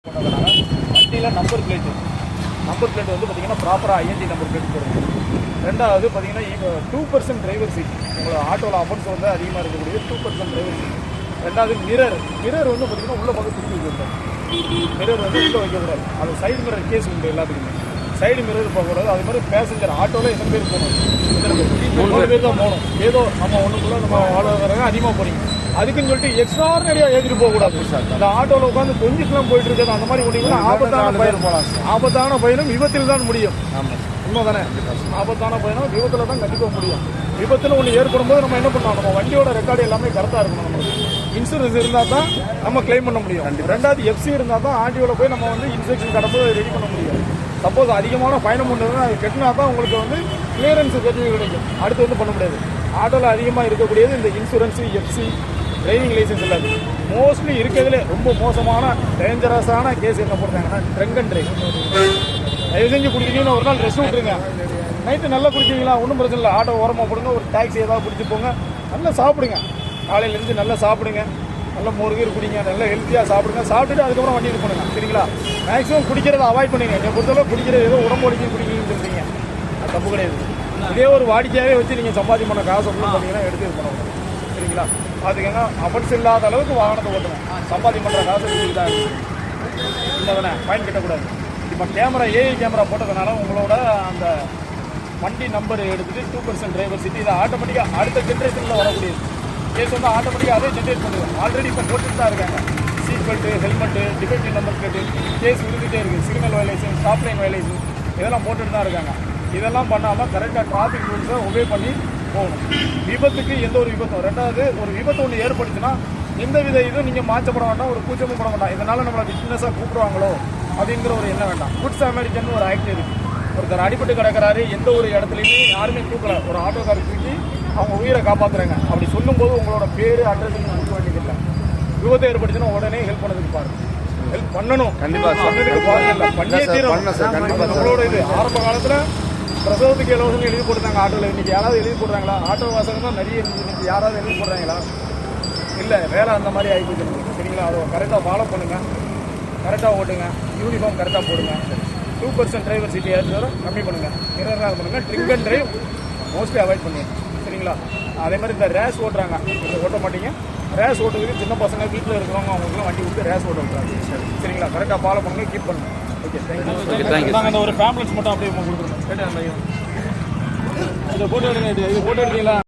போட்டதுனால வண்டியில் number plate வந்து பார்த்தீங்கன்னா ப்ராப்பராக ஐஎன்டி நம்பர் பிளேட் போடுங்க. ரெண்டாவது பார்த்தீங்கன்னா 2% டிரைவர் சீட், உங்களோட ஆட்டோவில் அமௌண்ட்ஸ் வந்து அதிகமாக இருக்கக்கூடிய 2% டிரைவர் சீட். ரெண்டாவது மிரர் வந்து பார்த்தீங்கன்னா உள்ள பக்கம் திருப்பி வைக்கக்கூடாது. மிரர் வந்து உள்ள வைக்கக்கூடாது. அது சைடு மிரர் கேஸ் உண்டு எல்லாத்துக்குமே. சைடு மிரர் போகக்கூடாது. அது மாதிரி பேசஞ்சர் ஆட்டோவில் எத்தனை பேர் போகணும்? 3 பேர் தான் போகணும். ஏதோ நம்ம ஒன்றுக்குள்ளே நம்ம ஆளோவராங்க அதிகமாக போகிறீங்க அதுக்குன்னு சொல்லிட்டு எக்ஸ்ட்ரானரியாக ஏற்றிட்டு போகக்கூடாது. அந்த ஆட்டோவில் உட்காந்து கொஞ்சிட்டுலாம் போயிட்டு இருக்கிறது அந்த மாதிரி முடியும்னா ஆபத்தான பயணம் விபத்தில் தான் முடியும். உண்மை தானே? ஆபத்தான பயணம் விபத்தில் தான் கண்டிப்பாக முடியும். விபத்தில் ஒன்று ஏற்படும் போது நம்ம என்ன பண்ணோம், நம்ம வண்டியோட ரெக்கார்டு எல்லாமே கரெக்டாக இருக்கணும். நம்மளுக்கு இன்சூரன்ஸ் இருந்தால் தான் நம்ம கிளைம் பண்ண முடியும். ரெண்டாவது எஃப்சி இருந்தால் தான் ஆர்டிஓவில் போய் நம்ம வந்து இன்ஸ்பெக்ஷன் கடம்போது ரெடி பண்ண முடியும். சப்போஸ் அதிகமான பயணம் பண்ணுறதுனா அது கட்டினா தான் உங்களுக்கு வந்து கிளியரன்ஸ் சர்டிஃபிகேட் கிடைக்கும். அடுத்து வந்து பண்ண முடியாது. ஆட்டோவில் அதிகமாக இருக்கக்கூடியது இந்த இன்சூரன்ஸு, எஃப்சி, டிரைவிங் லைசன்ஸ் இல்லாது. மோஸ்ட்லி இருக்கிறதுலே ரொம்ப மோசமான டேஞ்சரஸான கேஸ் என்ன போடுறாங்கன்னா ட்ரங்க் அண்ட் டிரைவ். தயவு செஞ்சு குடிச்சிங்கன்னா ஒரு நாள் ரெஸ்ட் விட்டுருங்க. நைட்டு நல்லா குடிச்சிங்களா ஒன்றும் பிரச்சனை இல்லை, ஆட்டோ ஓரமாக போடுங்க, ஒரு டாக்ஸி ஏதாவது பிடிச்சி போங்க, நல்லா சாப்பிடுங்க. காலையிலேருந்து நல்லா சாப்பிடுங்க, நல்லா மோர்கீர் குடிங்க, நல்லா ஹெல்த்தியாக சாப்பிடுங்க. சாப்பிட்டுட்டு அதுக்கப்புறம் வண்டி இது பண்ணுங்க. சரிங்களா? மேக்ஸிமம் குடிக்கிறத அவாய்ட் பண்ணுங்க. என்னை பொறுத்தளவு குடிக்கிறது ஏதோ உடம்பு ஒழிக்க குடிக்கணும்னு சொல்றீங்க, அது தப்பு கிடையாது. இதே ஒரு வாடிக்கையாகவே வச்சு நீங்கள் சம்பாதி பண்ண காசு அப்படின்னு பார்த்தீங்கன்னா எடுத்து இது பண்ணணும். சரிங்களா? பார்த்துக்கங்க, அஃபென்ஸ் இல்லாத அளவுக்கு வாகனத்தை ஓட்டுங்க. சம்பாதி பண்ணுற காசு தான் இல்லை தானே, ஃபைன் கட்டக்கூடாது. இப்போ கேமரா ஏஐ கேமரா போட்டதுனால உங்களோட அந்த வண்டி நம்பர் எடுத்துகிட்டு 2% டிரைவர் சீட் இதை ஆட்டோமேட்டிக்காக அடுத்த ஜென்ரேஷனில் வரக்கூடியது கேஸ் வந்து ஆட்டோமேட்டிக்காக அதே ஜென்ரேட் பண்ணுவோம். ஆல்ரெடி இப்போ போட்டுட்டு தான் இருக்காங்க. Seat belt, helmet, defective number plate case விழுந்துகிட்டே இருக்குது. Signal violation, stop line violation இதெல்லாம் போட்டுட்டு தான் இருக்காங்க. இதெல்லாம் பண்ணாமல் கரெக்டாக டிராஃபிக் ரூல்ஸை ஒபே பண்ணி போகணும். விபத்துக்கு எந்த ஒரு விபத்தும், ரெண்டாவது ஒரு விபத்து ஒன்று ஏற்படுச்சுன்னா எந்த வித இதுவும் நீங்கள் மாற்றப்பட வேண்டாம், ஒரு கூச்சமும் பட வேண்டாம். இதனால் நம்மளை விட்னஸாக கூப்பிடுவாங்களோ அப்படிங்கிற ஒரு எண்ணம் வேண்டாம். குட்ஸ் அமெரிக்கன் ஒரு ஆக்ட் இருக்குது. ஒருத்தர் அடிபட்டு கிடக்கிறாரு, எந்த ஒரு இடத்துலையுமே யாருமே தூக்கலை, ஒரு ஆட்டோக்காரர் தூக்கி அவங்க உயிரை காப்பாற்றுறாங்க. அப்படி சொல்லும்போது உங்களோட பேர் அட்ரஸ் நீங்கள் கொடுக்க வேண்டியதில்லை. விபத்து ஏற்படுச்சுன்னா உடனே ஹெல்ப் பண்ணதுக்கு பாருங்க. ஹெல்ப் பண்ணணும் கண்டிப்பாக. சொன்னதுக்கு பாருங்க இல்லை பண்ணியே தீரும். உங்களோட இது ஆரம்ப காலத்தில் பிரசவத்துக்கு இலவசம் எழுதி போட்டுருந்தாங்க ஆட்டோவில். இன்றைக்கி யாராவது எழுதி போடுறாங்களா? ஆட்டோ வாசகம் தான் நிறைய இருந்துச்சு. இன்றைக்கி யாராவது எழுதி போடுறாங்களா? இல்லை, வேலை அந்த மாதிரி ஆகி போச்சுருக்கு. சரிங்களா? அதை கரெக்டாக ஃபாலோ பண்ணுங்கள், கரெக்டாக ஓட்டுங்க, யூனிஃபார்ம் கரெக்டாக போடுங்க. 2% டிரைவர் சீட் ஏற்றுறதும் கம்மி பண்ணுங்கள், மிரர்லாம் பண்ணுங்கள். Drink and drive mostly avoid பண்ணுங்க. சரிங்களா? அதே மாதிரி இந்த ரேஸ் ஓட்டுறாங்க, நீங்கள் ஓட்ட மாட்டீங்க. ரேஸ் ஓட்டுறதுக்கு சின்ன பசங்க வீட்டில் இருக்கிறவங்க அவங்களுக்குலாம் வண்டி விட்டு ரேஸ் ஓட்ட விட்டுறாங்க. சரிங்களா? கரெக்டாக ஃபாலோ பண்ணுங்கள், கீப் பண்ணுங்கள். Okay, thank you. நாங்கள் இந்த ஒரு பேம்ப்ளெட்ஸ் மட்டும் அப்படியே கொடுக்குறோம். இதை போட்டு எடுங்க. இது போட்டு எடுத்தீங்களா?